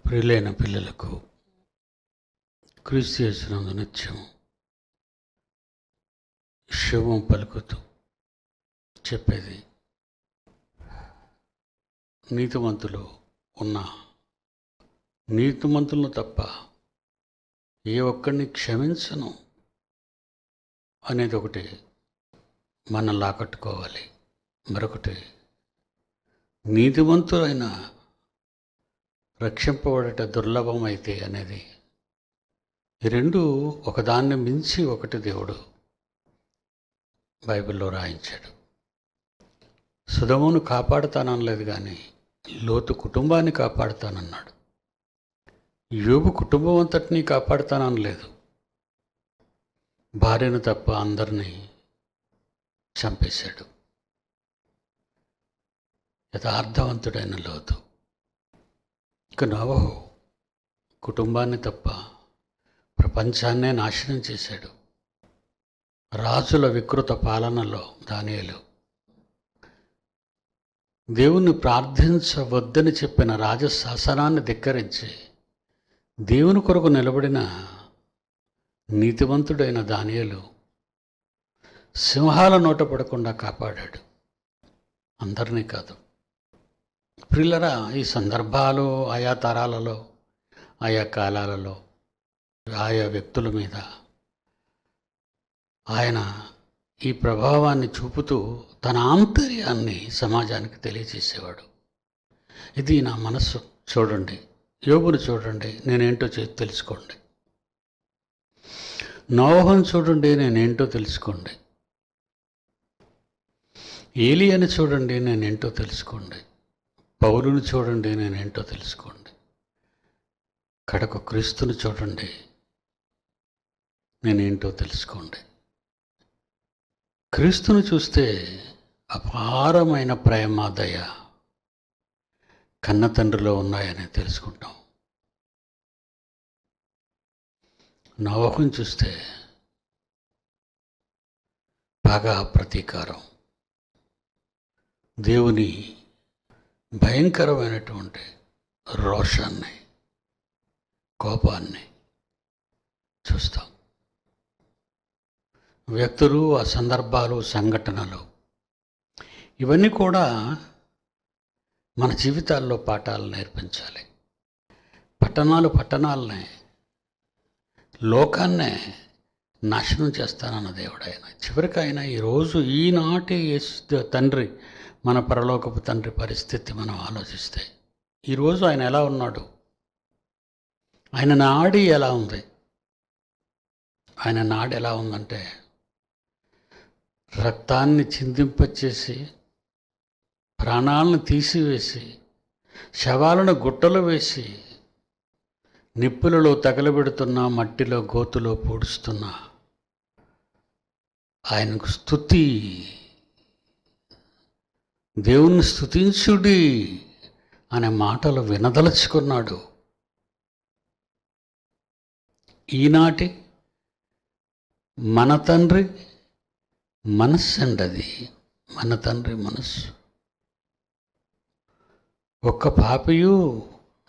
ప్రియులైన పిల్లలకు క్రీస్తు యేసునందు నిత్యం శుభం పలుకుతూ చెప్పేది, నీతిమంతులు ఉన్న నీతిమంతులను తప్ప ఏ ఒక్కడిని క్షమించను అనేది ఒకటి మనం లాకట్టుకోవాలి. మరొకటి, నీతిమంతులైన రక్షింపబడట దుర్లభమైతే అనేది. ఈ రెండు ఒకదాన్ని మించి ఒకటి దేవుడు బైబిల్లో రాయించాడు. సొదొమోను కాపాడుతాననలేదు, కానీ లోతు కుటుంబాన్ని కాపాడుతానన్నాడు. యోబు కుటుంబం అంతటినీ కాపాడుతాననలేదు, భార్యను తప్ప అందరినీ చంపేశాడు. యథార్థవంతుడైన లోతు. ఇక నోవహు కుటుంబాన్ని తప్ప ప్రపంచాన్నే నాశనం చేశాడు. రాజుల వికృత పాలనలో దానియేలు దేవుణ్ణి ప్రార్థించవద్దని చెప్పిన రాజశాసనాన్ని ధిక్కరించి దేవుని కొరకు నిలబడిన నీతివంతుడైన దానియేలు సింహాల నోట పడకుండా కాపాడాడు. అందరినీ కాదు. ప్రియులరా, ఈ సందర్భాలు ఆయా తరాలలో, ఆయా కాలాలలో, ఆయా వ్యక్తుల మీద ఆయన ఈ ప్రభావాన్ని చూపుతూ తన ఆంతర్యాన్ని సమాజానికి తెలియజేసేవాడు. ఇది నా మనస్సు. చూడండి, యోబును చూడండి, నేనేంటో తెలుసుకోండి. నోవహును చూడండి, నేనేంటో తెలుసుకోండి. ఏలియాని చూడండి, నేనేంటో తెలుసుకోండి. పౌలుని చూడండి, నేనేంటో తెలుసుకోండి. కడకు క్రీస్తుని చూడండి, నేనేంటో తెలుసుకోండి. క్రీస్తుని చూస్తే అపారమైన ప్రేమ, దయ కన్న తండ్రిలో ఉన్నాయని తెలుసుకుంటాం. నోవహుని చూస్తే పగ, ప్రతీకారం, దేవుని భయంకరమైనటువంటి రోషాన్ని, కోపాన్ని చూస్తాం. వ్యక్తులు, ఆ సందర్భాలు, సంఘటనలు, ఇవన్నీ కూడా మన జీవితాల్లో పాఠాలు నేర్పించాలి. పట్టణాలనే, లోకాన్నే నాశనం చేస్తానన్న దేవుడు ఆయన. చివరికి ఆయన ఈరోజు ఈనాటి తండ్రి, మన పరలోకపు తండ్రి పరిస్థితి మనం ఆలోచిస్తే, ఈరోజు ఆయన ఎలా ఉన్నాడు? ఆయన నాడి ఎలా ఉంది? ఆయన నాడి ఎలా ఉందంటే, రక్తాన్ని చిందింపచేసి, ప్రాణాలను తీసివేసి, శవాలను గుట్టలు వేసి, నిప్పులలో తగలబెడుతున్న, మట్టిలో గోతులో పూడుస్తున్న ఆయనకు స్తుతి, దేవుణ్ణి స్తుతించుడి అనే మాటలు వినదలుచుకున్నాడు. ఈనాటి మన తండ్రి మనస్సు అండి. అది మన తండ్రి మనస్సు. ఒక్క పాపియు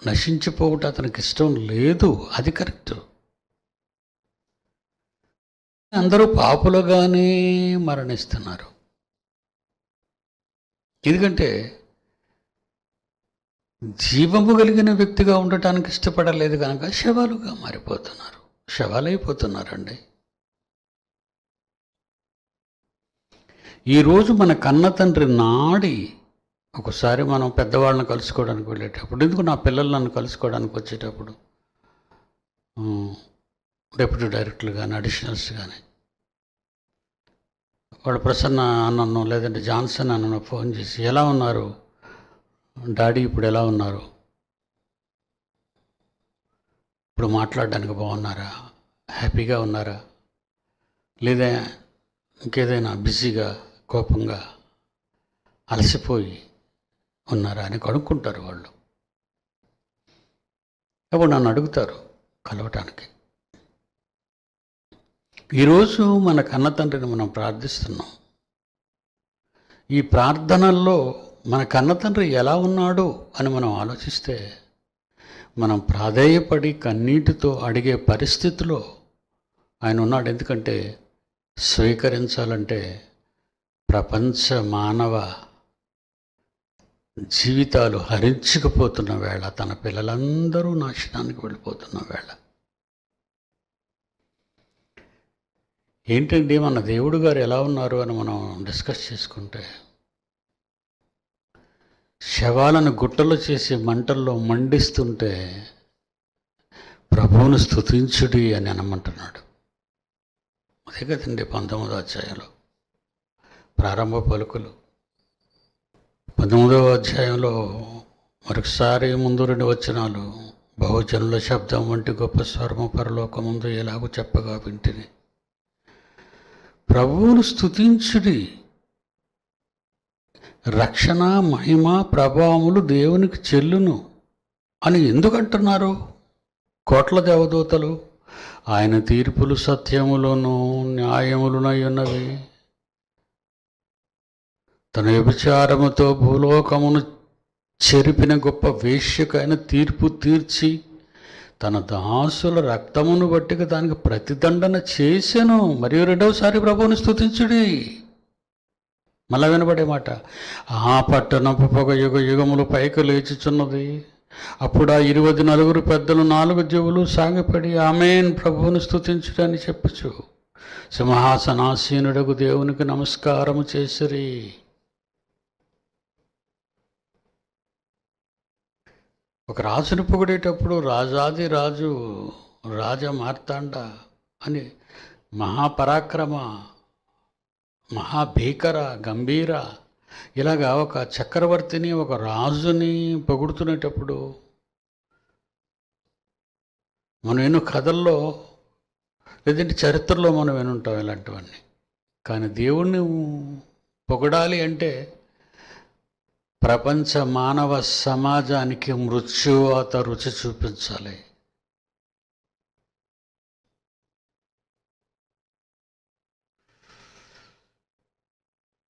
నశించిపోవుట అతనికి ఇష్టం లేదు. అది కరెక్ట్. అందరూ పాపులుగానే మరణిస్తున్నారు. ఎందుకంటే జీవము కలిగిన వ్యక్తిగా ఉండటానికి ఇష్టపడలేదు కనుక శవాలుగా మారిపోతున్నారు. శవాలైపోతున్నారండి. ఈరోజు మన కన్న తండ్రి నాడి, ఒకసారి మనం పెద్దవాళ్ళని కలుసుకోవడానికి వెళ్ళేటప్పుడు, ఎందుకు నా పిల్లలు నన్ను కలుసుకోవడానికి వచ్చేటప్పుడు డెప్యూటీ డైరెక్టర్లు కానీ, అడిషనల్స్ కానీ, వాడు ప్రసన్న అన్నను లేదంటే జాన్సన్ అన్నను ఫోన్ చేసి, ఎలా ఉన్నారు డాడీ, ఇప్పుడు ఎలా ఉన్నారు, ఇప్పుడు మాట్లాడడానికి బాగున్నారా, హ్యాపీగా ఉన్నారా, లేదా ఇంకేదైనా బిజీగా, కోపంగా, అలసిపోయి ఉన్నారా అని కనుక్కుంటారు వాళ్ళు. అప్పుడు నన్ను అడుగుతారు కలవటానికి. ఈరోజు మన కన్న తండ్రిని మనం ప్రార్థిస్తున్నాం. ఈ ప్రార్థనల్లో మన కన్న తండ్రి ఎలా ఉన్నాడు అని మనం ఆలోచిస్తే, మనం ప్రాధేయపడి కన్నీటితో అడిగే పరిస్థితిలో ఆయన ఉన్నాడు. ఎందుకంటే స్వీకరించాలంటే ప్రపంచ మానవ జీవితాలు హరించుకుపోతున్న వేళ, తన పిల్లలందరూ నాశనానికి వెళ్ళిపోతున్న వేళ. ఏంటండి మన దేవుడు గారు ఎలా ఉన్నారు అని మనం డిస్కస్ చేసుకుంటే, శవాలను గుట్టలు చేసి మంటల్లో మండిస్తుంటే ప్రభువును స్తుతించుడి అని అనమంటున్నాడు. అదే కదండి 19వ అధ్యాయంలో ప్రారంభ పలుకులు. 19వ అధ్యాయంలో మరొకసారి ముందు 2 వచనాలు, బహుజనుల శబ్దం వంటి గొప్ప స్వరము పరలోకముందు ఎలాగో చెప్పగా వింటిని, ప్రభువును స్తుతించుడి, రక్షణ మహిమ ప్రభావములు దేవునికి చెల్లును అని ఎందుకంటున్నారు కోట్ల దేవదూతలు? ఆయన తీర్పులు సత్యములను న్యాయములునై ఉన్నవి. తన వ్యభిచారముతో భూలోకమును చెరిపిన గొప్ప వేశ్యకైన తీర్పు తీర్చి తన దాసుల రక్తమును బట్టి దానికి ప్రతిదండన చేసెను. మరియు 2వసారి ప్రభువుని స్తుతించుడి. మళ్ళా వినబడే మాట, ఆ పట్టణపు పొగ యుగ యుగములు పైకి లేచుచున్నది. అప్పుడు ఆ 24 పెద్దలు 4 చెవులు సాగిపడి ఆమేన్ ప్రభువుని స్తుతించుడి అని చెప్పచ్చు సింహాసనాసీనుడకు దేవునికి నమస్కారము చేసిరి. ఒక రాజును పొగిడేటప్పుడు రాజాది రాజు, రాజ మార్తాండ అని మహాపరాక్రమ, మహాభీకర, గంభీర, ఇలాగా ఒక చక్రవర్తిని, ఒక రాజుని పొగుడుతునేటప్పుడు మనం ఎన్నో కథల్లో లేదంటే చరిత్రలో మనం వినుంటాం ఇలాంటివన్నీ. కానీ దేవుణ్ణి పొగడాలి అంటే ప్రపంచ మానవ సమాజానికి మృత్యువాత రుచి చూపించాలి.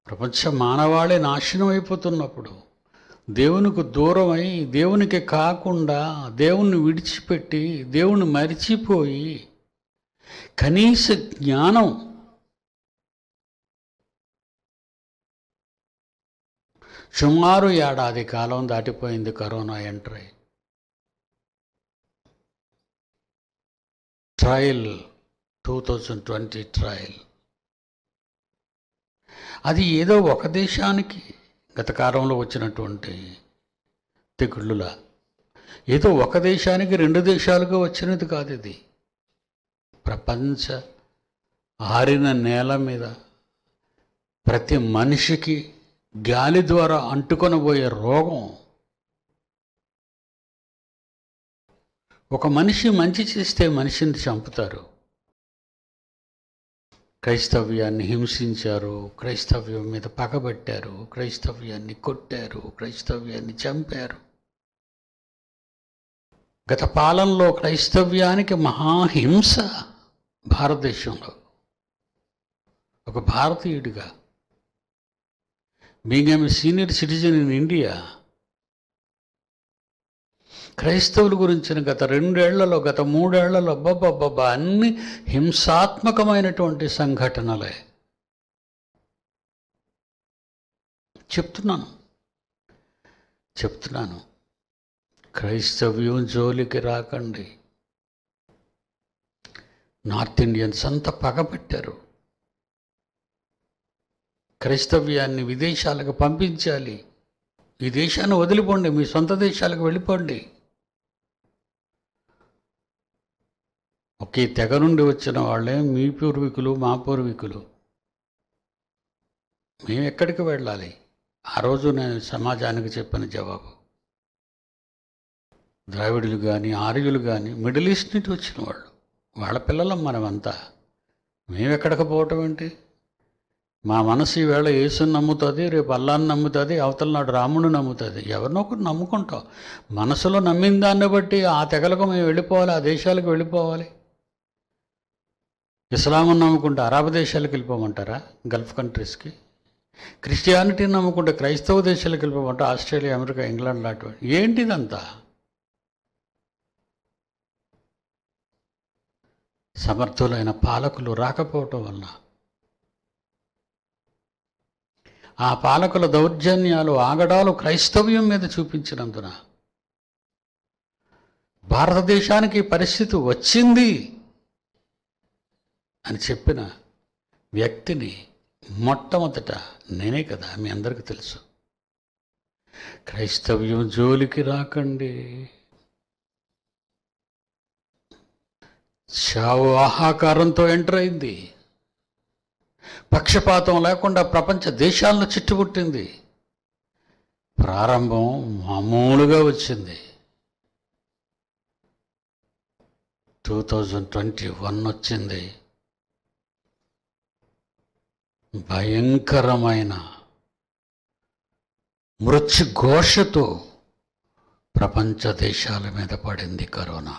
ప్రపంచ మానవాళి నాశనం అయిపోతున్నప్పుడు, దేవునికి దూరమై, దేవునికి కాకుండా దేవుణ్ణి విడిచిపెట్టి, దేవుణ్ణి మరిచిపోయి, కనీస జ్ఞానం, సుమారు 1 ఏడాది కాలం దాటిపోయింది కరోనా ఎంటర్ అయ్యి. Trial 2020 trial. అది ఏదో ఒక దేశానికి గత కాలంలో వచ్చినటువంటి తెగుళ్ళులా, ఏదో ఒక దేశానికి 2 దేశాలుగా వచ్చినది కాదు. ఇది ప్రపంచ ఆరిన నేల మీద ప్రతి మనిషికి గాలి ద్వారా అంటుకొనబోయే రోగం. ఒక మనిషి మంచి చేస్తే మనిషిని చంపుతారు. క్రైస్తవ్యాన్ని హింసించారు, క్రైస్తవ్యం మీద పగబట్టారు, క్రైస్తవ్యాన్ని కొట్టారు, క్రైస్తవ్యాన్ని చంపారు. గత పాలనలో క్రైస్తవ్యానికి మహాహింస భారతదేశంలో. ఒక భారతీయుడిగా, being a senior citizen in India, క్రైస్తవుల గురించిన గత 2 ఏళ్లలో, గత 3 ఏళ్లలో అబ్బబ్బబ్బా అన్ని హింసాత్మకమైనటువంటి సంఘటనలే. చెప్తున్నాను క్రైస్తవ్యం జోలికి రాకండి. నార్త్ ఇండియన్స్ అంతా పగబట్టారు. క్రైస్తవ్యాన్ని విదేశాలకు పంపించాలి. ఈ దేశాన్ని వదిలిపోండి, మీ సొంత దేశాలకు వెళ్ళిపోండి. ఒకే తెగ నుండి వచ్చిన వాళ్ళే మీ పూర్వీకులు, మా పూర్వీకులు. మేము ఎక్కడికి వెళ్ళాలి? ఆ రోజు నేను సమాజానికి చెప్పిన జవాబు, ద్రావిడులు కానీ, ఆర్యులు కానీ, మిడిల్ ఈస్ట్ నుంచి వచ్చిన వాళ్ళు, వాళ్ళ పిల్లలం మనమంతా. మేము ఎక్కడికి పోవటం ఏంటి? మా మనసు ఈవేళ యేసుని నమ్ముతుంది, రేపు అల్లాని నమ్ముతుంది, అవతల నాడు రాముని నమ్ముతుంది. ఎవరినో ఒకరు నమ్ముకుంటాం. మనసులో నమ్మిన దాన్ని బట్టి ఆ తెగలకు మేము వెళ్ళిపోవాలి, ఆ దేశాలకు వెళ్ళిపోవాలి. ఇస్లాంను నమ్ముకుంటే అరబ్ దేశాలకు వెళ్ళిపోమంటారా? గల్ఫ్ కంట్రీస్కి. క్రిస్టియానిటీని నమ్ముకుంటే క్రైస్తవ దేశాలకు వెళ్ళిపోమంటారా? ఆస్ట్రేలియా, అమెరికా, ఇంగ్లాండ్ లాంటివి. ఏంటిదంతా? సమర్థులైన పాలకులు రాకపోవటం వలన, ఆ పాలకుల దౌర్జన్యాలు, ఆగడాలు క్రైస్తవ్యం మీద చూపించినందున భారతదేశానికి పరిస్థితి వచ్చింది అని చెప్పిన వ్యక్తిని మొట్టమొదట నేనే కదా, మీ అందరికీ తెలుసు. క్రైస్తవ్యం జోలికి రాకండి, చావు ఆహాకారంతో ఎంటర్ అయింది, పక్షపాతం లేకుండా ప్రపంచ దేశాలను చుట్టుముట్టింది. ప్రారంభం మామూలుగా వచ్చింది. 2021 వచ్చింది. భయంకరమైన మృత్యుఘోషతో ప్రపంచ దేశాల మీద పడింది కరోనా.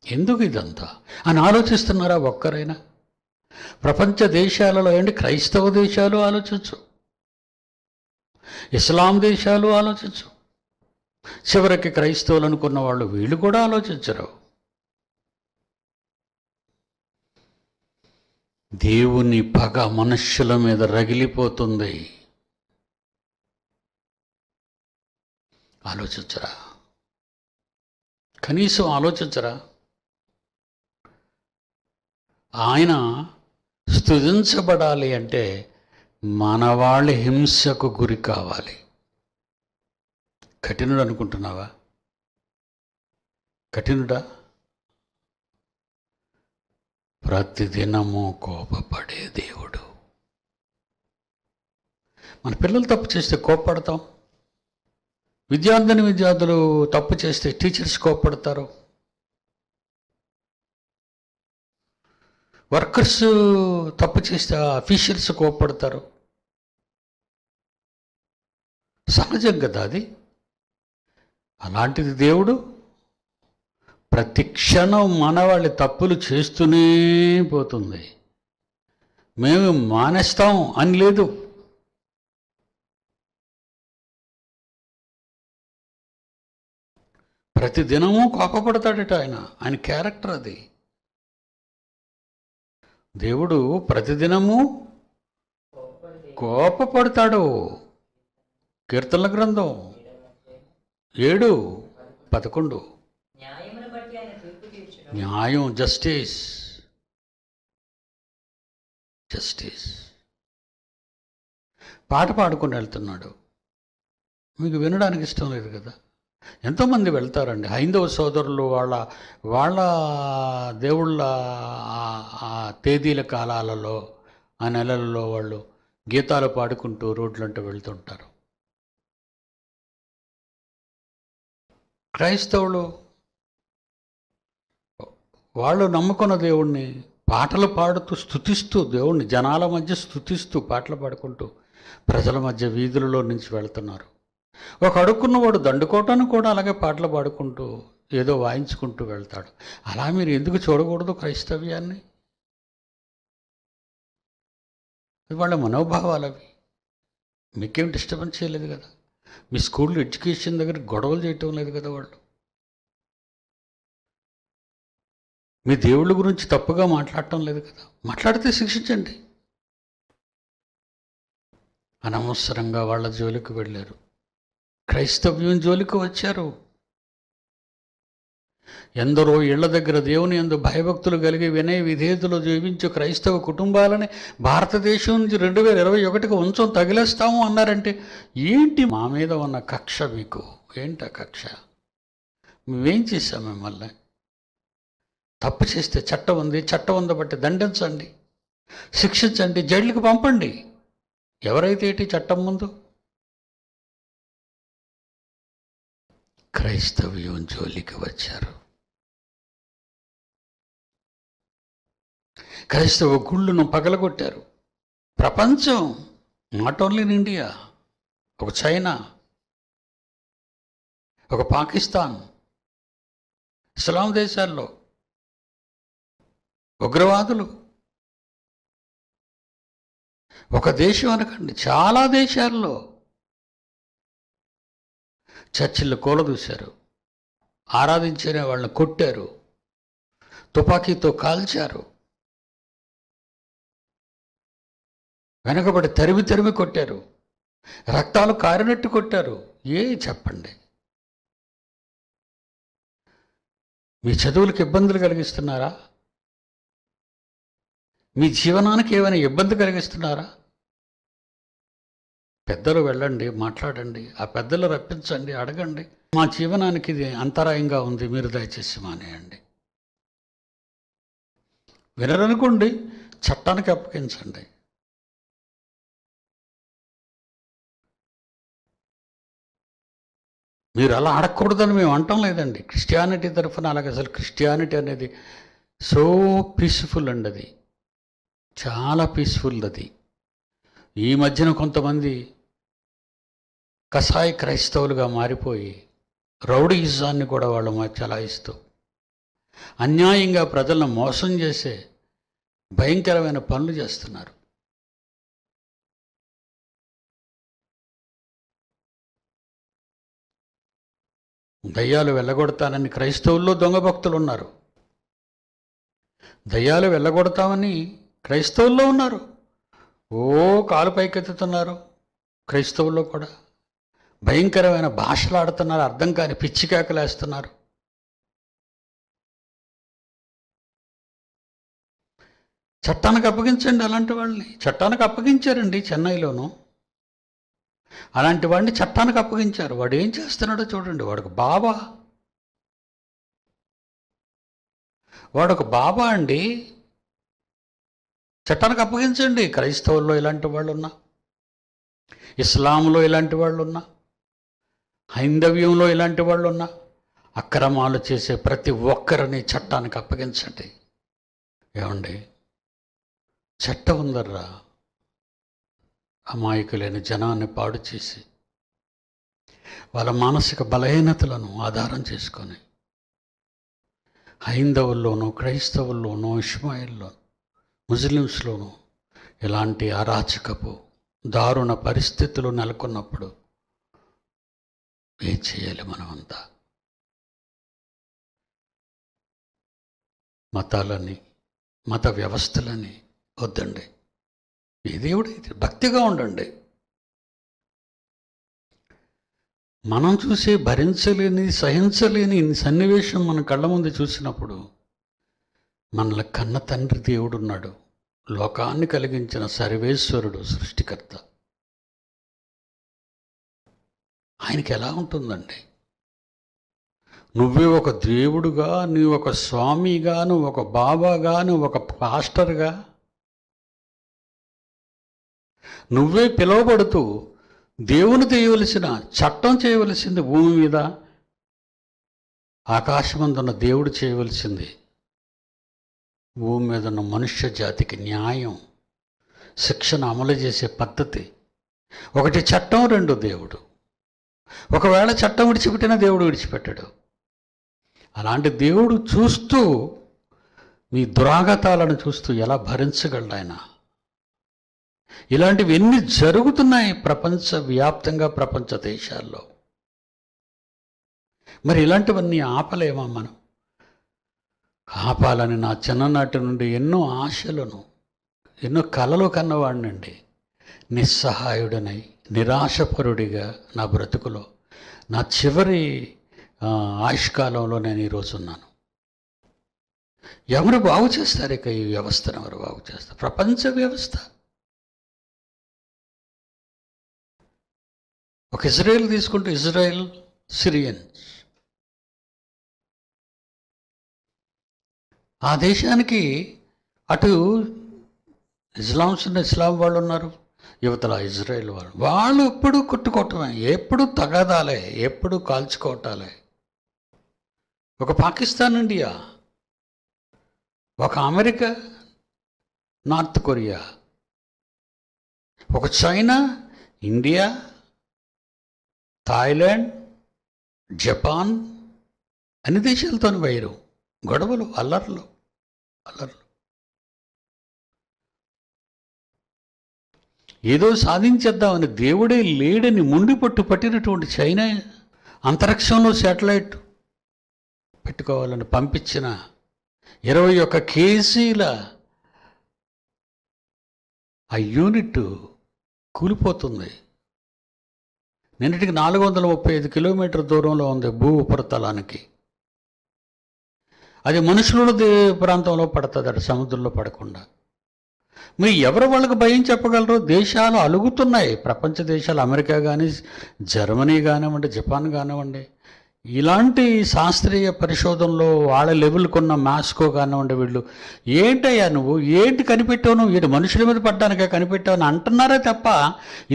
ఎందుకు ఇదంతా అని ఆలోచిస్తున్నారా ఒక్కరైనా? ప్రపంచ దేశాలలో ఏంటి, క్రైస్తవ దేశాలు ఆలోచించు, ఇస్లాం దేశాలు ఆలోచించు, చివరికి క్రైస్తవులు అనుకున్న వాళ్ళు వీళ్ళు కూడా ఆలోచించరు. దేవుని పగ మనుష్యుల మీద రగిలిపోతుంది. ఆలోచించరా? కనీసం ఆలోచించరా? ఆయన స్తుతించబడాలి అంటే మనవాళ్ళ హింసకు గురి కావాలి. కఠినుడు అనుకుంటున్నావా? కఠినుడా? ప్రతిదినము కోపపడే దేవుడు. మన పిల్లలు తప్పు చేస్తే కోపపడతాం, విద్యార్థులు తప్పు చేస్తే టీచర్స్ కోపడతారు, వర్కర్స్ తప్పు చేస్తే అఫీషియల్స్ కోపడతారు. సహజం కదా అది. అలాంటిది దేవుడు ప్రతి క్షణం మనవాళ్ళ తప్పులు చేస్తూనే పోతుంది. మేము మానేస్తాం అని లేదు. ప్రతిదినము కోపపడతాడట ఆయన క్యారెక్టర్ అది. దేవుడు ప్రతిదినము కోపపడతాడు. కీర్తనల గ్రంథం 7:11. న్యాయం, జస్టిస్. పాట పాడుకుని వెళ్తున్నాడు, మీకు వినడానికి ఇష్టం లేదు కదా. ఎంతోమంది వెళ్తారండి, హైందవ సోదరులు వాళ్ళ దేవుళ్ళ ఆ తేదీల కాలాలలో, ఆ నెలలలో వాళ్ళు గీతాలు పాడుకుంటూ రోడ్లంటూ వెళ్తుంటారు. క్రైస్తవులు వాళ్ళు నమ్ముకున్న దేవుణ్ణి పాటలు పాడుతూ స్తుతిస్తూ, దేవుణ్ణి జనాల మధ్య స్తుతిస్తూ పాటలు పాడుకుంటూ ప్రజల మధ్య వీధులలో నుంచి వెళ్తున్నారు. ఒక అడుక్కున్నవాడు దండుకోవటానికి కూడా అలాగే పాటలు పాడుకుంటూ ఏదో వాయించుకుంటూ వెళ్తాడు. అలా మీరు ఎందుకు చూడకూడదు క్రైస్తవ్యాన్ని? వాళ్ళ మనోభావాలు అవి. మీకేం డిస్టర్బెన్స్ చేయలేదు కదా. మీ స్కూల్లో ఎడ్యుకేషన్ దగ్గర గొడవలు చేయటం లేదు కదా వాళ్ళు. మీ దేవుళ్ళ గురించి తప్పుగా మాట్లాడటం లేదు కదా. మాట్లాడితే శిక్షించండి. అనవసరంగా వాళ్ళ జోలికి వెళ్ళారు, క్రైస్తవ్యం జోలికి వచ్చారు. ఎందరో ఇళ్ల దగ్గర దేవుని యందు భయభక్తులు కలిగి వినయ విధేయతలు జీవించే క్రైస్తవ కుటుంబాలని భారతదేశం నుంచి 2021కి ఉంచం తగిలేస్తాము అన్నారంటే ఏంటి? మా మీద ఉన్న కక్ష మీకు ఏంటి? ఆ కక్ష మేమేం చేశాం? మిమ్మల్ని తప్పు చేస్తే చట్టం ఉంది, చట్టం ఉంది బట్టి దండించండి, శిక్షించండి, జైలుకి పంపండి. ఎవరైతే ఏంటి చట్టం ముందు? క్రైస్తవ్యం జోలికి వచ్చారు. క్రైస్తవ గుళ్ళను పగలగొట్టారు. ప్రపంచం, నాట్ ఓన్లీ ఇన్ ఇండియా, ఒక చైనా, ఒక పాకిస్తాన్, ఇస్లాం దేశాల్లో ఉగ్రవాదులు, ఒక దేశం అనకండి చాలా దేశాల్లో చర్చిళ్ళు కూలదూశారు, ఆరాధించే వాళ్ళని కొట్టారు, తుపాకీతో కాల్చారు, వెనకబడి తరిమి తరిమి కొట్టారు, రక్తాలు కారినట్టు కొట్టారు. చెప్పండి, మీ చదువులకు ఇబ్బందులు కలిగిస్తున్నారా? మీ జీవనానికి ఏమైనా ఇబ్బంది కలిగిస్తున్నారా? పెద్దలు వెళ్ళండి, మాట్లాడండి, ఆ పెద్దలు రప్పించండి, అడగండి, మా జీవనానికి ఇది అంతరాయంగా ఉంది, మీరు దయచేసి మానేయండి. వినరనుకోండి, చట్టానికి అప్పగించండి. మీరు అలా అడగకూడదని మేము అంటాం లేదండి. క్రిస్టియానిటీ తరఫున అలాగే అసలు క్రిస్టియానిటీ అనేది సో పీస్ఫుల్ అండి, అది చాలా పీస్ఫుల్. అది ఈ మధ్యన కొంతమంది కసాయి క్రైస్తవులుగా మారిపోయి రౌడీయిజాన్ని కూడా వాళ్ళు చలాయిస్తూ అన్యాయంగా ప్రజలను మోసం చేసే భయంకరమైన పనులు చేస్తున్నారు. దయ్యాలు వెళ్ళగొడతానని క్రైస్తవుల్లో దొంగ భక్తులు ఉన్నారు. దయ్యాలు వెళ్ళగొడతామని క్రైస్తవుల్లో ఉన్నారు. కాలు పైకెత్తుతున్నారు. క్రైస్తవుల్లో కూడా భయంకరమైన భాషలు ఆడుతున్నారు, అర్థం కాని పిచ్చి కేకలేస్తున్నారు. చట్టానికి అప్పగించండి అలాంటి వాళ్ళని. చట్టానికి అప్పగించారండి చెన్నైలోనూ. అలాంటి వాడిని చట్టానికి అప్పగించారు. వాడు ఏం చేస్తున్నాడో చూడండి. వాడొక బాబా అండి. చట్టానికి అప్పగించండి. క్రైస్తవుల్లో ఇలాంటి వాళ్ళు ఉన్నా, ఇస్లాంలో ఇలాంటి వాళ్ళు ఉన్నా, హైందవ్యంలో ఇలాంటి వాళ్ళు ఉన్నా, అక్రమాలు చేసే ప్రతి ఒక్కరిని చట్టానికి అప్పగించండి. ఏమండి, చట్టం ఉందర్రా అమాయకులైన జనాన్ని పాడు చేసి వాళ్ళ మానసిక బలహీనతలను ఆధారం చేసుకొని హైందవుల్లోనూ, క్రైస్తవుల్లోనూ, ఇస్మాయిల్లోనూ, ముస్లిమ్స్లోనూ ఇలాంటి అరాచకపు దారుణ పరిస్థితులు నెలకొన్నప్పుడు ఏం చేయాలి మనమంతా? మతాలని, మత వ్యవస్థలని వద్దండి. ఈ దేవుడు ఇది భక్తిగా ఉండండి. మనం చూసే భరించలేని, సహించలేని సన్నివేశం మన కళ్ళ ముందు చూసినప్పుడు మనల్ని కన్న తండ్రి దేవుడు ఉన్నాడు, లోకాన్ని కలిగించిన సర్వేశ్వరుడు, సృష్టికర్త. ఆయనకి ఎలా ఉంటుందండి? నువ్వే ఒక దేవుడుగా, నువ్వు ఒక స్వామిగా, నువ్వు ఒక బాబాగా, నువ్వు ఒక పాస్టర్గా, నువ్వే పిలువబడుతూ దేవుని చేయవలసిన, చట్టం చేయవలసింది భూమి మీద, ఆకాశమందున్న దేవుడు చేయవలసింది భూమి మీద ఉన్న మనుష్య జాతికి న్యాయం, శిక్షణ అమలు చేసే పద్ధతి. ఒకటి చట్టం, రెండు దేవుడు. ఒకవేళ చట్టం విడిచిపెట్టినా దేవుడు విడిచిపెట్టాడు. అలాంటి దేవుడు చూస్తూ, మీ దురాగతాలను చూస్తూ ఎలా భరించగలడు ఆయన? ఇలాంటివి ఎన్ని జరుగుతున్నాయి ప్రపంచవ్యాప్తంగా, ప్రపంచ దేశాల్లో. మరి ఇలాంటివన్నీ ఆపలేమా మనం? ఆపాలని నా చిన్ననాటి నుండి ఎన్నో ఆశలను, ఎన్నో కలలు కన్నవాడినండి. నిస్సహాయుడనై, నిరాశపరుడిగా నా బ్రతుకులో, నా చివరి ఆయుష్కాలంలో నేను ఈరోజు ఉన్నాను. ఎవరు బాగు చేస్తారు? ఇక ఈ వ్యవస్థను ఎవరు బాగు చేస్తారు? ప్రపంచ వ్యవస్థ. ఒక ఇజ్రాయెల్ తీసుకుంటే, ఇజ్రాయెల్, సిరియన్స్, ఆ దేశానికి అటు ఇస్లాం వాళ్ళు ఉన్నారు, యువతల ఇజ్రాయెల్ వాళ్ళు ఎప్పుడు కొట్టుకోవటమే, ఎప్పుడు తగాదాలే, ఎప్పుడు కాల్చుకోవటాలే. ఒక పాకిస్తాన్, ఇండియా, ఒక అమెరికా, నార్త్ కొరియా, ఒక చైనా, ఇండియా, థాయిలాండ్, జపాన్, అన్ని దేశాలతో వైరు, గొడవలు, అల్లర్లు. ఏదో సాధించేద్దామని దేవుడే లేడని ముండిపట్టు పట్టినటువంటి చైనా అంతరిక్షంలో శాటిలైట్ పెట్టుకోవాలని పంపించిన 21 కేజీల ఆ యూనిట్ కూలిపోతుంది. నిన్నటికి 435 కిలోమీటర్ దూరంలో ఉంది భూ ఉపరితలానికి. అది మనుషుల ప్రాంతంలో పడుతుంది, అటు సముద్రంలో పడకుండా. మరి ఎవరు వాళ్ళకి భయం చెప్పగలరు? దేశాలు అలుగుతున్నాయి, ప్రపంచ దేశాలు, అమెరికా కానీ, జర్మనీ కానివ్వండి, జపాన్ కానివ్వండి. ఇలాంటి శాస్త్రీయ పరిశోధనలో వాళ్ళ లెవెల్కున్న మాస్కో కానివ్వండి, వీళ్ళు ఏంటయ్యా నువ్వు ఏంటి కనిపెట్టావు, నువ్వు ఇది మనుషుల మీద పడ్డానికే కనిపెట్టావు అని అంటున్నారే తప్ప,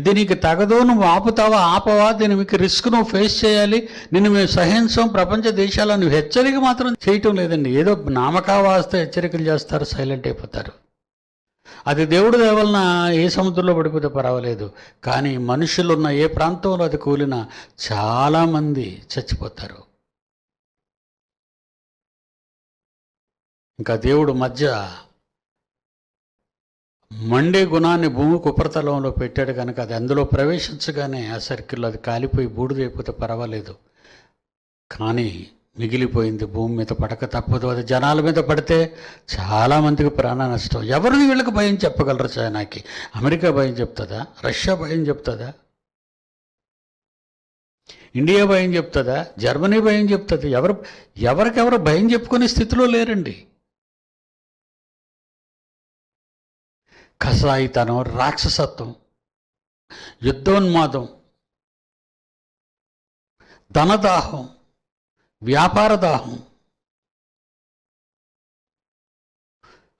ఇది నీకు తగదు, నువ్వు ఆపుతావా ఆపవా, దీని మీకు రిస్క్ నువ్వు ఫేస్ చేయాలి, నిన్ను మేము సహించం, ప్రపంచ దేశాలను నువ్వు హెచ్చరిక మాత్రం చేయటం లేదండి. ఏదో నామకావాస్త హెచ్చరికలు చేస్తారు, సైలెంట్ అయిపోతారు. అది దేవుడి దేవలన ఏ సముద్రంలో పడిపోతే పర్వాలేదు, కానీ మనుషులున్న ఏ ప్రాంతంలో అది కూలినా చాలామంది చచ్చిపోతారు. ఇంకా దేవుడు మధ్య మండే గుణాన్ని భూమికి ఉపరితలంలో పెట్టాడు కనుక అది అందులో ప్రవేశించగానే ఆ సర్కిల్లో అది కాలిపోయి బూడిదైపోతే పర్వాలేదు, కానీ మిగిలిపోయింది భూమి మీద పడక తప్పదు. అది జనాల మీద పడితే చాలామందికి ప్రాణ నష్టం. ఎవరు వీళ్ళకి భయం చెప్పగలరు? చైనాకి అమెరికా భయం చెప్తుందా? రష్యా భయం చెప్తుందా? ఇండియా భయం చెప్తుందా? జర్మనీ భయం చెప్తుంది? ఎవరికెవరు భయం చెప్పుకునే స్థితిలో లేరండి. కసాయితనం, రాక్షసత్వం, యుద్ధోన్మాదం, ధనదాహం, వ్యాపార దాహం,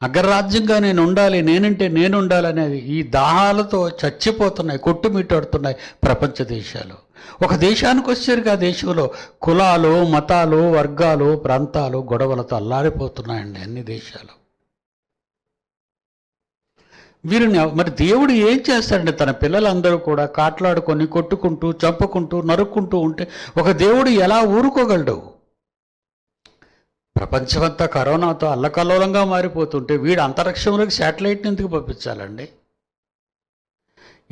అగ్రరాజ్యంగా నేను ఉండాలి, నేనంటే నేను ఉండాలి అనేది ఈ దాహాలతో చచ్చిపోతున్నాయి, కొట్టుమిట్టాడుతున్నాయి ప్రపంచ దేశాలు. ఒక దేశానికి వచ్చేసరికి ఆ దేశంలో కులాలు, మతాలు, వర్గాలు, ప్రాంతాలు గొడవలతో అల్లాడిపోతున్నాయండి అన్ని దేశాలు. వీరిని మరి దేవుడు ఏం చేస్తాడండి? తన పిల్లలందరూ కూడా కాట్లాడుకొని కొట్టుకుంటూ చంపుకుంటూ నరుక్కుంటూ ఉంటే ఒక దేవుడు ఎలా ఊరుకోగలడు? ప్రపంచమంతా కరోనాతో అల్లకల్లోలంగా మారిపోతుంటే వీడు అంతరిక్షంలోకి శాటిలైట్ని ఎందుకు పంపించాలండి?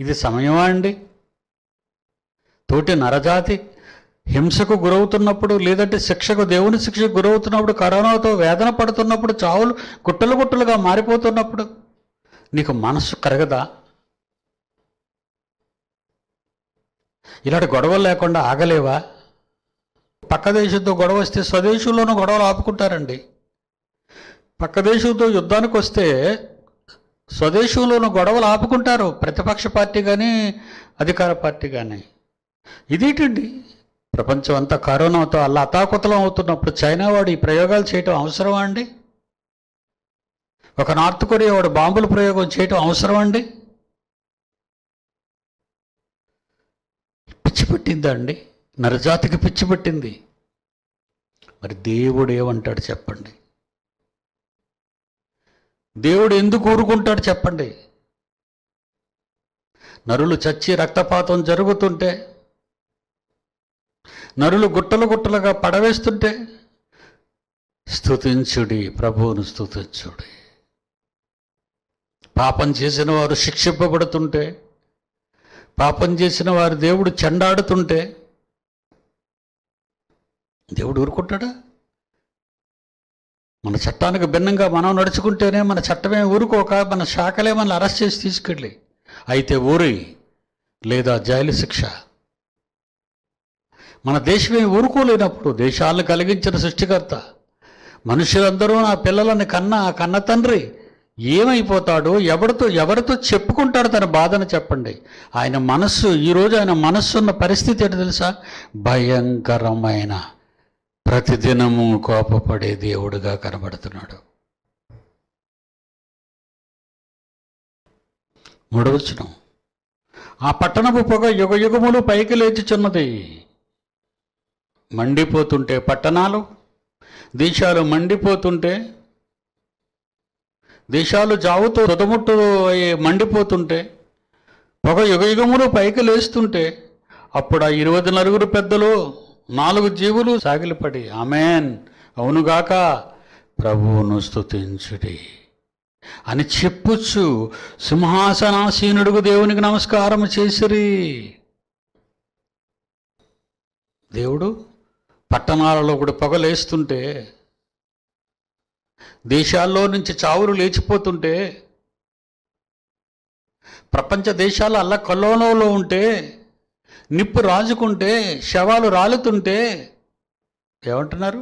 ఇది సమయమా అండి? తోటి నరజాతి హింసకు గురవుతున్నప్పుడు, లేదంటే శిక్షకు, దేవుని శిక్షకు గురవుతున్నప్పుడు, కరోనాతో వేదన పడుతున్నప్పుడు, చావులు గుట్టలు గుట్టలుగా మారిపోతున్నప్పుడు నీకు మనసు కరగదా? ఇలాంటి గొడవలు లేకుండా ఆగలేవా? పక్క దేశంతో గొడవ వస్తే స్వదేశంలోనూ గొడవలు ఆపుకుంటారండి. పక్క దేశంతో యుద్ధానికి వస్తే స్వదేశంలోనూ గొడవలు ఆపుకుంటారు, ప్రతిపక్ష పార్టీ కానీ అధికార పార్టీ కానీ. ఇదేంటండి? ప్రపంచం అంతా కరోనాతో అలా అతాకుతలం అవుతున్నప్పుడు చైనా వాడు ఈ ప్రయోగాలు చేయటం అవసరమా అండి? ఒక నార్త్ కొరియా వాడు బాంబుల ప్రయోగం చేయటం అవసరం అండి? పిచ్చి పట్టిందా అండి? నరజాతికి పిచ్చి పట్టింది. మరి దేవుడు ఏమంటాడు చెప్పండి? దేవుడు ఎందుకు ఊరుకుంటాడు చెప్పండి? నరులు చచ్చి రక్తపాతం జరుగుతుంటే, నరులు గుట్టలు గుట్టలుగా పడవేస్తుంటే స్తుతించుడి, ప్రభువును స్తుతించుడి. పాపం చేసిన వారు శిక్షింపబడుతుంటే, పాపం చేసిన వారు దేవుడు చెండాడుతుంటే దేవుడు ఊరుకుంటాడా? మన చట్టానికి భిన్నంగా మనం నడుచుకుంటేనే మన చట్టమే ఊరుకోక మన శాఖలే మనల్ని అరెస్ట్ చేసి తీసుకెళ్ళి అయితే ఊరి లేదా జైలు శిక్ష. మన దేశమే ఊరుకోలేనప్పుడు దేశాలను కలిగించిన సృష్టికర్త, మనుషులందరూ నా పిల్లలని కన్న తండ్రి ఏమైపోతాడు? ఎవరితో చెప్పుకుంటాడు తన బాధను చెప్పండి? ఆయన మనస్సు, ఈరోజు ఆయన మనస్సు ఉన్న పరిస్థితి ఏంటో తెలుసా? భయంకరమైన, ప్రతిదినము కోపపడే దేవుడుగా కనబడుతున్నాడు. 3వ వచనం, ఆ పట్టణపు పొగ యుగయుగములు పైకి లేచుచున్నది. మండిపోతుంటే పట్టణాలు, దేశాలు మండిపోతుంటే, దేశాలు జావుతో తుదముట్టు మండిపోతుంటే, పొగ యుగయుగములు పైకి లేస్తుంటే, అప్పుడు ఆ 24 పెద్దలు 4 జీవులు సాగిలపడి ఆమేన్, అవునుగాక, ప్రభువును స్తుతించుడి అని చెప్పుచ్చు సింహాసనాసీనుడుగు దేవునికి నమస్కారం చేసిరి. దేవుడు పట్టణాలలో కూడా పొగలేస్తుంటే, దేశాల్లో నుంచి చావులు లేచిపోతుంటే, ప్రపంచ దేశాలు అల్లకల్లోలంలో ఉంటే, నిప్పు రాజుకుంటే, శవాలు రాలుతుంటే ఏమంటున్నారు?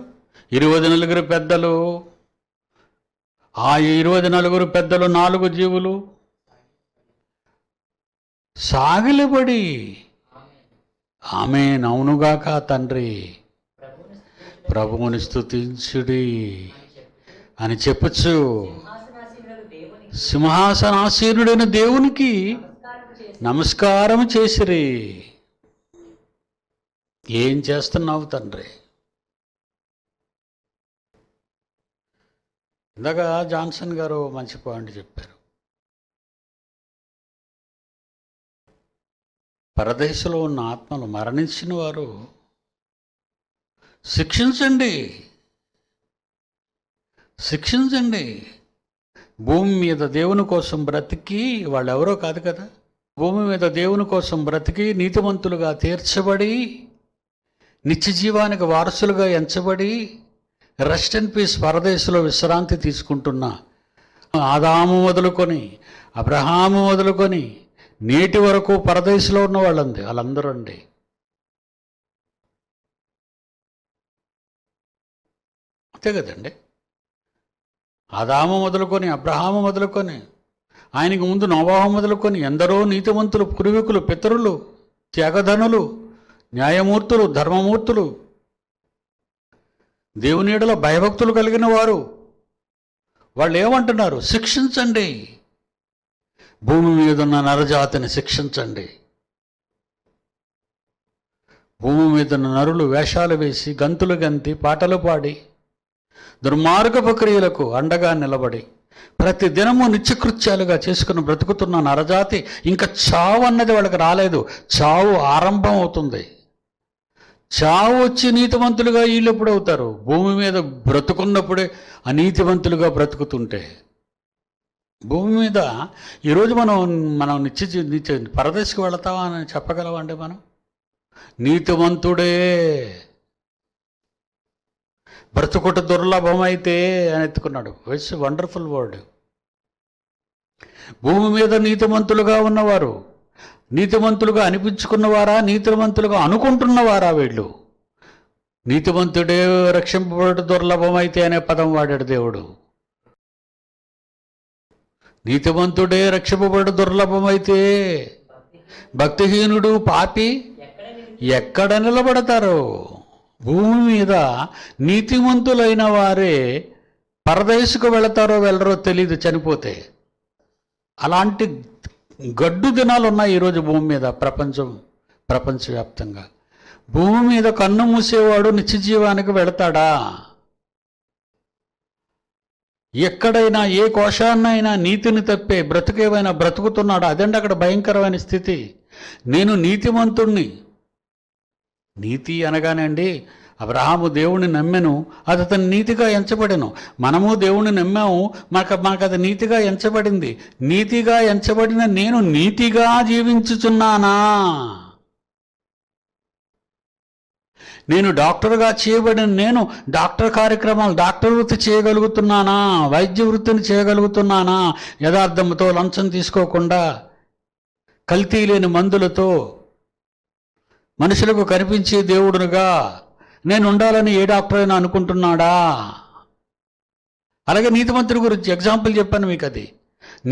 24 పెద్దలు, ఆ 24 పెద్దలు 4 జీవులు సాగిలబడి ఆమేన్ అవునుగాక తండ్రి ప్రభువుని స్తుతించుడి అని చెప్పచ్చు. సింహాసనాసీనుడైన దేవునికి నమస్కారం చేసిరి. ఏం చేస్తున్నావు తండ్రి? ఇందాక జాన్సన్ గారు మంచి పాయింట్ చెప్పారు. పరదేశంలో ఉన్న ఆత్మలు, మరణించిన వారు శిక్షించండి. భూమి మీద దేవుని కోసం బ్రతికి, వాళ్ళు ఎవరో కాదు కదా, భూమి మీద దేవుని కోసం బ్రతికి నీతిమంతులుగా తీర్చబడి నిత్య జీవానికి వారసులుగా ఎంచబడి రెస్ట్ అండ్ పీస్ పరదేశంలో విశ్రాంతి తీసుకుంటున్న ఆదాము మొదలుకొని అబ్రహాము మొదలుకొని నేటి వరకు పరదేశంలో ఉన్న వాళ్ళందరూ అండి. అంతే కదండి. ఆదాము మొదలుకొని అబ్రహాము మొదలుకొని ఆయనకు ముందు నోవాహు మొదలుకొని ఎందరో నీతిమంతులు, పూర్వీకులు, పితరులు, త్యాగధనులు, న్యాయమూర్తులు, ధర్మమూర్తులు, దేవుని యెడల భయభక్తులు కలిగిన వారు, వాళ్ళు ఏమంటున్నారు? శిక్షించండి, భూమి మీద ఉన్న నరజాతిని శిక్షించండి. భూమి మీద ఉన్న నరులు వేషాలు వేసి, గంతులు గంతి, పాటలు పాడి, దుర్మార్గపు క్రియలకు అండగా నిలబడి ప్రతి దినము నిత్యకృత్యాలుగా చేసుకుని బ్రతుకుతున్న నరజాతి ఇంకా చావు అన్నది వాళ్ళకి రాలేదు. చావు ఆరంభం అవుతుంది. చావు వచ్చి నీతివంతులుగా వీళ్ళు ఎప్పుడు అవుతారు? భూమి మీద బ్రతుకున్నప్పుడే అనీతివంతులుగా బ్రతుకుతుంటే. భూమి మీద ఈరోజు మనం నిత్య పరదేశకు వెళతావా అని చెప్పగలవండి? మనం నీతివంతుడే బ్రతుకుట దుర్లభమైతే అని ఎత్తుకున్నాడు. It's wonderful word. భూమి మీద నీతిమంతులుగా ఉన్నవారు, నీతిమంతులుగా అనిపించుకున్నవారా, నీతిమంతులుగా అనుకుంటున్నవారా? వీళ్ళు నీతిమంతుడే రక్షింపబడు దుర్లభమైతే అనే పదం వాడాడు దేవుడు. నీతిమంతుడే రక్షింపబడు దుర్లభమైతే భక్తిహీనుడు, పాపి ఎక్కడ నిలబడతారు? భూమి మీద నీతిమంతులైన వారే పరదేశకు వెళతారో వెళ్ళరో తెలీదు చనిపోతే. అలాంటి గడ్డు దినాలు ఉన్నాయి ఈరోజు భూమి మీద, ప్రపంచవ్యాప్తంగా. భూమి మీద కన్ను మూసేవాడు నిత్య జీవానికి వెళతాడా? ఎక్కడైనా ఏ కోశాన్నైనా నీతిని తప్పే బ్రతుకేమైనా బ్రతుకుతున్నాడా? అదండి అక్కడ భయంకరమైన స్థితి. నేను నీతిమంతుణ్ణి. నీతి అనగానే అండి, అబ్రహాము దేవుణ్ణి నమ్మెను, అది అతను నీతిగా ఎంచబడెను. మనము దేవుణ్ణి నమ్మాము, మనకు అది నీతిగా ఎంచబడింది. నీతిగా ఎంచబడిన నేను నీతిగా జీవించుచున్నానా? నేను డాక్టర్గా చేయబడిన నేను డాక్టర్ కార్యక్రమాలు, డాక్టర్ వృత్తి చేయగలుగుతున్నానా? వైద్య వృత్తిని చేయగలుగుతున్నానా? యథార్థంతో, లంచం తీసుకోకుండా, కల్తీ లేని మందులతో మనుషులకు కనిపించే దేవుడునుగా నేను ఉండాలని ఏ డాక్టర్ అయినా అనుకుంటున్నాడా? అలాగే నీతిమంతుడి గురించి ఎగ్జాంపుల్ చెప్పాను మీకు. అది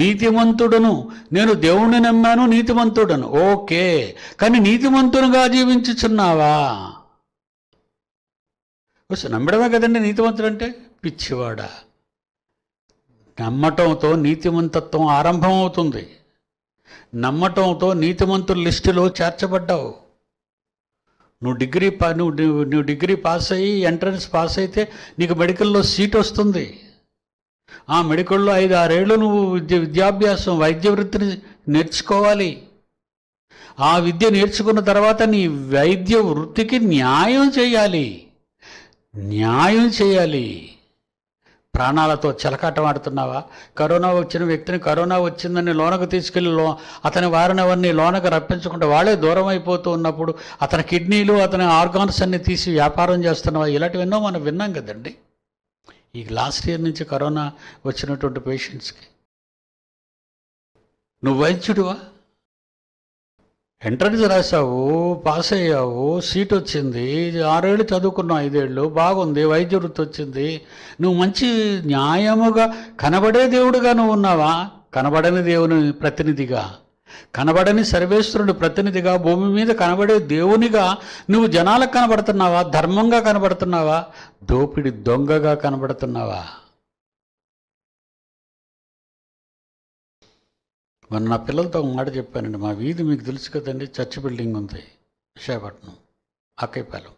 నీతిమంతుడను, నేను దేవుణ్ణి నమ్మాను, నీతిమంతుడను. ఓకే, కానీ నీతిమంతునిగా జీవించుచున్నావా? నమ్మడమే కదండి నీతిమంతుడు అంటే. పిచ్చివాడా, నమ్మటంతో నీతిమంతత్వం ఆరంభం అవుతుంది. నమ్మటంతో నీతిమంతుల లిస్టులో చేర్చబడ్డావు. నువ్వు డిగ్రీ పాస్ అయ్యి ఎంట్రన్స్ పాస్ అయితే నీకు మెడికల్లో సీట్ వస్తుంది. ఆ మెడికల్లో 5-6 ఏళ్ళు నువ్వు విద్యాభ్యాసం, వైద్య వృత్తిని నేర్చుకోవాలి. ఆ విద్య నేర్చుకున్న తర్వాత నీ వైద్య వృత్తికి న్యాయం చేయాలి. ప్రాణాలతో చెలకాటం ఆడుతున్నావా? కరోనా వచ్చిన వ్యక్తిని కరోనా వచ్చిందని లోనకు తీసుకెళ్ళి అతని వారిని ఎవరిని లోనకు రప్పించకుండా వాళ్ళే దూరం అయిపోతూ ఉన్నప్పుడు అతని కిడ్నీలు, అతని ఆర్గాన్స్ అన్ని తీసి వ్యాపారం చేస్తున్నావా? ఇలాంటివెన్నో మనం విన్నాం కదండి. ఈ లాస్ట్ ఇయర్ నుంచి కరోనా వచ్చినటువంటి పేషెంట్స్కి. నువ్వు వైద్యుడివా? ఎంట్రన్స్ రాసావు, పాస్ అయ్యావు, సీట్ వచ్చింది, 6 ఏళ్ళు చదువుకున్నావు, 5 ఏళ్ళు బాగుంది, వైద్య వృత్తి వచ్చింది. నువ్వు మంచి న్యాయముగా కనబడే దేవుడుగా నువ్వు ఉన్నావా? కనబడని దేవుని ప్రతినిధిగా, కనబడని సర్వేశ్వరుడు ప్రతినిధిగా, భూమి మీద కనబడే దేవునిగా నువ్వు జనాలకు కనబడుతున్నావా? ధర్మంగా కనబడుతున్నావా? దోపిడి దొంగగా కనబడుతున్నావా? మొన్న నా పిల్లలతో ఒక మాట చెప్పానండి. మా వీధి మీకు తెలుసు కదండి, చర్చ్ బిల్డింగ్ ఉంది విశాఖపట్నం అక్కైపాలెం.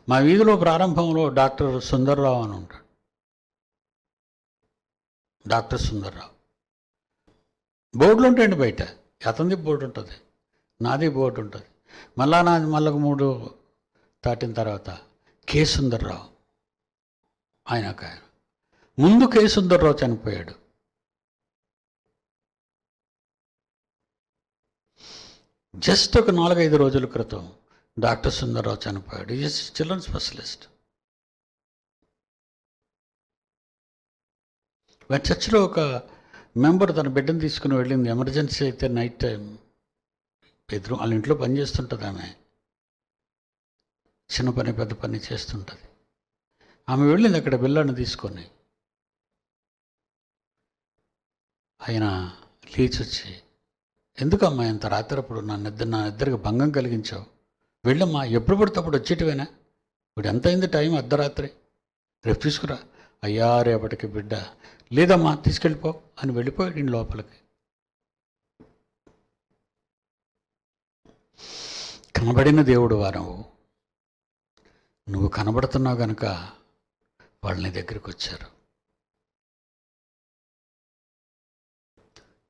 మా వీధిలో ప్రారంభంలో డాక్టర్ సుందర్రావు అని ఉంటాడు. డాక్టర్ సుందర్రావు బోర్డులు ఉంటాయండి బయట. అతనిది బోర్డు ఉంటుంది, నాది బోర్డు ఉంటుంది. నాది 3 దాటిన తర్వాత కె సుందర్రావు, ఆయన ముందు కె సుందర్రావు చనిపోయాడు. జస్ట్ ఒక 4-5 రోజుల క్రితం డాక్టర్ సుందర్రావు చనిపోయాడు. Is children specialist. చర్చిలో ఒక మెంబర్ తన బిడ్డను తీసుకుని వెళ్ళింది. ఎమర్జెన్సీ అయితే నైట్ టైం వాళ్ళ ఇంట్లో పని చేస్తుంటుంది. ఆమె చిన్న పని పెద్ద పని చేస్తుంటుంది. ఆమె వెళ్ళింది అక్కడ బిల్లాన్ని తీసుకొని. ఆయన లేచి వచ్చి, ఎందుకమ్మా ఇంత రాత్రప్పుడు నా నిద్రకు భంగం కలిగించావు? వెళ్ళమ్మా, ఎప్పుడు పడితే అప్పుడు వచ్చేటివేనా? ఇప్పుడు ఎంత అయింది టైం? అర్ధరాత్రి, రేపు తీసుకురా. అయ్యా రేపటికి బిడ్డ. లేదమ్మా తీసుకెళ్ళిపో అని వెళ్ళిపోయాడు ఇంటి లోపలికి. కనబడిన దేవుడు వారవు, నువ్వు కనబడుతున్నావు కనుక వాళ్ళని దగ్గరికి వచ్చారు.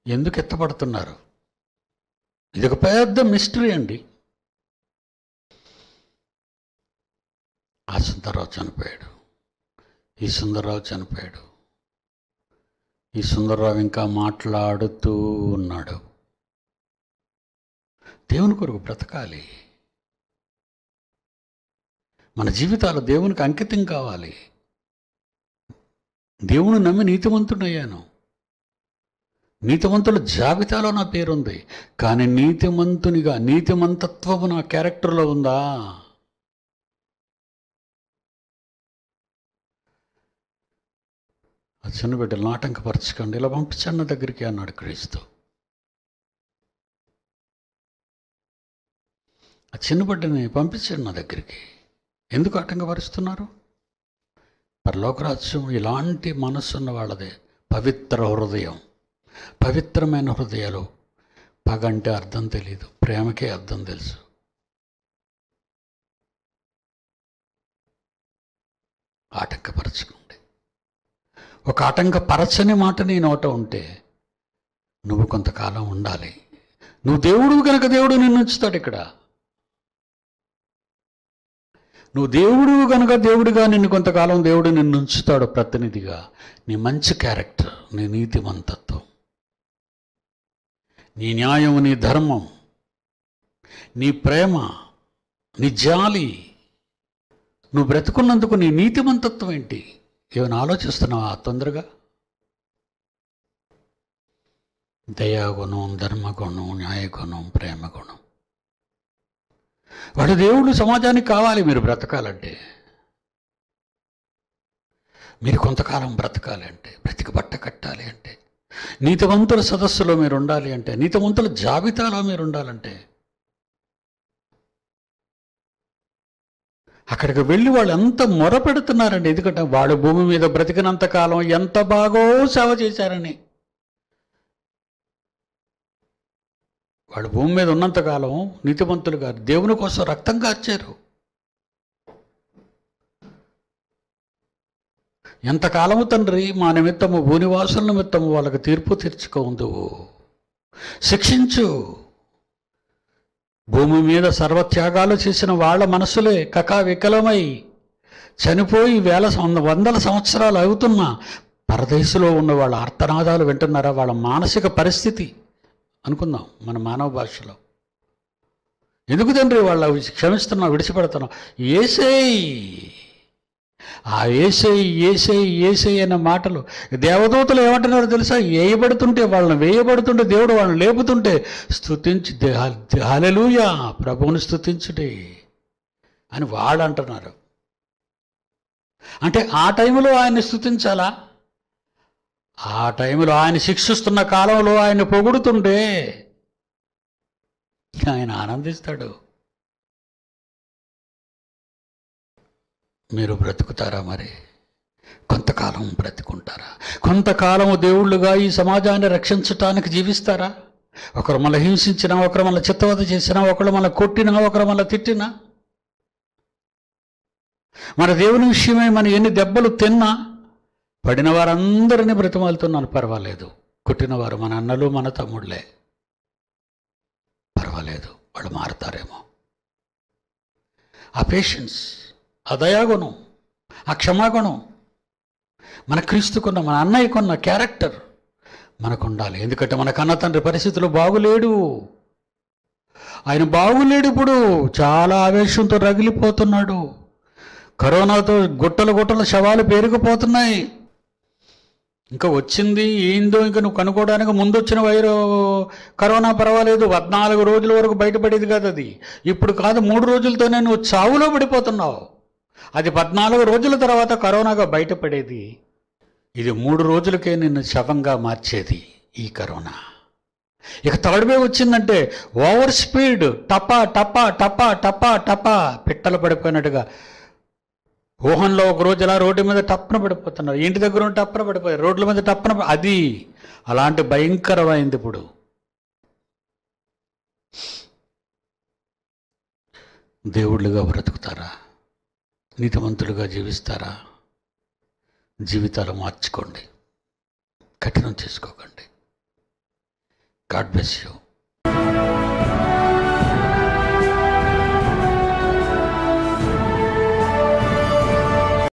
ఎందుకు ఎత్తపడుతున్నారు? ఇది ఒక పెద్ద మిస్టరీ అండి. ఆ సుందర్రావు చనిపోయాడు, ఈ సుందర్రావు చనిపోయాడు. ఈ సుందర్రావు ఇంకా మాట్లాడుతూ ఉన్నాడు. దేవుని కొరకు బ్రతకాలి. మన జీవితాలు దేవునికి అంకితం కావాలి. దేవుని నమ్మి నీతిమంతుడయ్యాను. నీతిమంతుల జాబితాలో నా పేరుంది. కానీ నీతిమంతునిగా, నీతిమంతత్వము నా క్యారెక్టర్లో ఉందా? ఆ చిన్న బిడ్డలను ఆటంకపరచకండి, ఇలా పంపించండి నా దగ్గరికి అన్నాడు క్రీస్తు. ఆ చిన్న బిడ్డని పంపించండి నా దగ్గరికి. ఎందుకు ఆటంకపరుస్తున్నారు? పరలోకరాజ్యం ఇలాంటి మనస్సున్న వాళ్ళదే. పవిత్ర హృదయం, పవిత్రమైన హృదయాలు. పగ అంటే అర్థం తెలీదు, ప్రేమకే అర్థం తెలుసు. ఆటంకపరచుకోండి. ఒక ఆటంకపరచని మాట నీ నోట ఉంటే నువ్వు కొంతకాలం ఉండాలి. నువ్వు దేవుడు కనుక దేవుడు నిన్ను ఉంచుతాడు ఇక్కడ. నువ్వు దేవుడు కనుక దేవుడిగా నిన్ను కొంతకాలం దేవుడు నిన్ను ఉంచుతాడు ప్రతినిధిగా. నీ మంచి క్యారెక్టర్, నీ నీతిమంతత్వం, నీ న్యాయం, నీ ధర్మం, నీ ప్రేమ, నీ జాలి, నువ్వు బ్రతుకున్నందుకు నీ నీతిమంతత్వం ఏంటి? ఏమైనా ఆలోచిస్తున్నావా తొందరగా? దయాగుణం, ధర్మగుణం, న్యాయగుణం, ప్రేమగుణం. వాడు దేవుడు సమాజానికి కావాలి. మీరు బ్రతకాలంటే, మీరు కొంతకాలం బ్రతకాలి అంటే, బ్రతికి బట్ట కట్టాలి అంటే, నీతివంతుల సదస్సులో మీరు ఉండాలి అంటే, నీతివంతుల జాబితాలో మీరు ఉండాలంటే, అక్కడికి వెళ్ళి వాళ్ళు ఎంత మొర పెడుతున్నారండి. ఎందుకంటే వాడు భూమి మీద బ్రతికినంతకాలం ఎంత బాగో సేవ చేశారని. వాళ్ళు భూమి మీద ఉన్నంతకాలం నీతిమంతులుగా దేవుని కోసం రక్తం కార్చారు. ఎంతకాలము తండ్రి మా నిమిత్తము, భూనివాసుల నిమిత్తము వాళ్ళకి తీర్పు తీర్చుకోందువు, శిక్షించు. భూమి మీద సర్వత్యాగాలు చేసిన వాళ్ళ మనసులే కకావికలమై చనిపోయి వందల సంవత్సరాలు అవుతున్నా పరదేశంలో ఉన్న వాళ్ళ ఆర్తనాదాలు వింటున్నారా? వాళ్ళ మానసిక పరిస్థితి అనుకుందాం మన మానవ భాషలో. ఎందుకు తండ్రి వాళ్ళ క్షమిస్తున్నావు, విడిచిపెడుతున్నావు? యేసేయ్, ఆ ఏసై ఏసై ఏసై అన్న మాటలు దేవదూతలు ఏమంటున్నారో తెలుసా? వేయబడుతుంటే దేవుడు వాళ్ళని లేపుతుంటే స్తుతించి హల్లెలూయా ప్రభువుని స్తుతించుటే అని వాళ్ళు అంటున్నారు. అంటే ఆ టైంలో ఆయన్ని స్తుతించాలా? ఆ టైంలో ఆయన శిక్షిస్తున్న కాలంలో ఆయన పొగుడుతుంటే ఆయన ఆనందిస్తాడు. మీరు బ్రతుకుతారా? మరి కొంతకాలం బ్రతుకుంటారా? కొంతకాలము దేవుళ్ళుగా ఈ సమాజాన్ని రక్షించటానికి జీవిస్తారా? ఒకరు మన హింసించినా, ఒకరు మన చిత్తవద చేసినా, ఒకరు మన కొట్టినా, ఒకరు మన తిట్టినా, మన దేవుని విషయమై మన ఎన్ని దెబ్బలు తిన్నా, పడిన వారందరినీ బ్రతిమాలుతున్నాను, పర్వాలేదు. కొట్టినవారు మన అన్నలు, మన తమ్ముళ్ళే, పర్వాలేదు, వాళ్ళు మారతారేమో. ఆ పేషెన్స్, ఆ దయాగుణం, ఆ క్షమాగుణం మన క్రీస్తుకున్న, మన అన్నయ్యకున్న క్యారెక్టర్ మనకు ఉండాలి. ఎందుకంటే మన కన్న తండ్రి పరిస్థితులు బాగులేడు. ఆయన బాగులేడు. ఇప్పుడు చాలా ఆవేశంతో రగిలిపోతున్నాడు. కరోనాతో గుట్టలు శవాలు పేరుకుపోతున్నాయి. ఇంకా వచ్చింది ఏందో, ఇంకా నువ్వు కనుక్కోవడానికి ముందు వచ్చిన కరోనా పర్వాలేదు, 14 రోజుల వరకు బయటపడేది కాదు అది. ఇప్పుడు కాదు, 3 రోజులతోనే నువ్వు చావులో పడిపోతున్నావు. అది 14 రోజుల తర్వాత కరోనాగా బయటపడేది. ఇది 3 రోజులకే నిన్ను శవంగా మార్చేది ఈ కరోనా. ఇక థర్డ్ వేవ్ వచ్చిందంటే ఓవర్ స్పీడ్, టపా టపా టపా టపా టపా పిట్టలు పడిపోయినట్టుగా. ఊహంలో ఒక రోజు అలా రోడ్డు మీద టప్పున పడిపోతున్నారు, ఇంటి దగ్గర ఉంటే టప్పున పడిపోయారు, రోడ్ల మీద టప్పున. అది అలాంటి భయంకరమైంది. ఇప్పుడు దేవుళ్ళుగా బ్రతుకుతారా? నీతిమంతులుగా జీవిస్తారా? జీవితాలు మార్చుకోండి, కఠినం చేసుకోకండి. God bless you.